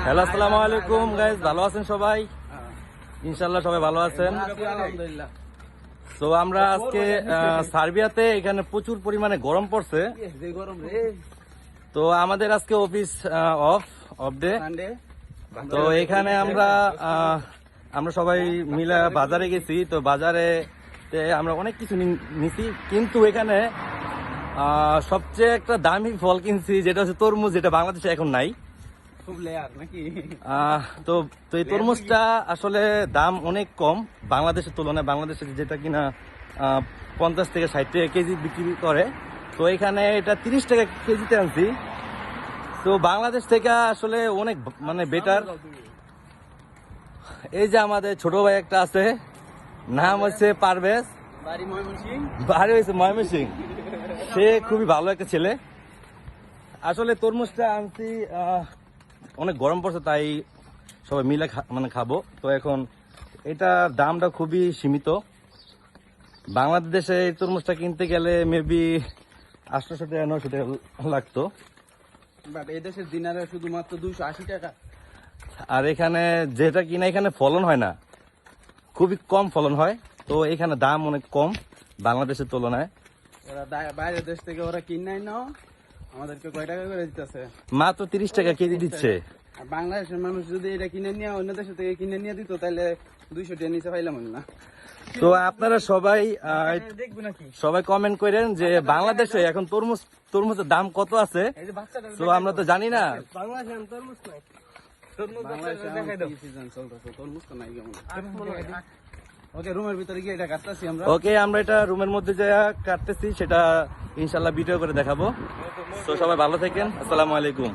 Hello, আসসালামু আলাইকুম guys, ভালো আছেন সবাই? ইনশাআল্লাহ সবাই ভালো আছেন। তো আমরা আজকে সার্বিয়াতে, এখানে প্রচুর পরিমাণে গরম পড়ছে। তো আমাদের আজকে অফিস অফ ডে। তো এখানে আমরা সবাই মিলে বাজারে গেছি। তো বাজারে আমরা অনেক কিছু নিছি, কিন্তু এখানে সবচেয়ে একটা দামি ফল কিনছি, যেটা হচ্ছে তরমুজ, যেটা বাংলাদেশে এখন নাই। তো এই তরমুজটা আসলে দাম অনেক কম বাংলাদেশের তুলনায়। বাংলাদেশে যেটা কিনা 50 থেকে 60 টাকা কেজি বিক্রি করে, তো এখানে এটা 30 টাকা কেজিতে আনছি। তো বাংলাদেশ থেকে আসলে অনেক বেটার। এই যে আমাদের ছোট ভাই একটা আছে, নাম হচ্ছে পারভেজ, বাড়ি হয়েছে ময়মনসিং। সে খুবই ভালো একটা ছেলে। আসলে তরমুজটা আনছি, অনেক গরম পড়ছে, তাই সবাই মিলে খাবো। তো এখন এটার দামটা খুবই সীমিত। বাংলাদেশে এই তরমুজটা কিনতে গেলে মেবি 800 টাকা 900 টাকা লাগতো, বাট এই দেশের দিনারে শুধুমাত্র 280 টাকা। আর এখানে যেটা কিনা এখানে ফলন হয় না, খুবই কম ফলন হয়। তো এখানে দাম অনেক কম বাংলাদেশের তুলনায়। ওরা বাইরের দেশ থেকে ওরা কিনে নাও, আমাদেরকে কয় টাকা করে দিতেছে? মাত্র 30 টাকা কেজি দিচ্ছে। আর বাংলাদেশের মানুষ যদি এটা কিনে নিয়ে অন্য দেশ থেকে কিনে নিয়ে দিত, তাহলে 200 টাকা নিচে পাইলাম না। তো আপনারা সবাই কমেন্ট করেন যে বাংলাদেশে এখন তরমুজের দাম কত আছে। তো আমরা তো জানি না। ওকে, আমরা এটা রুমের মধ্যে যা কাটতেছি সেটা ইনশাল্লাহ ভিডিও করে দেখাবো। তো সবাই ভালো থাকেন, আসসালামু আলাইকুম।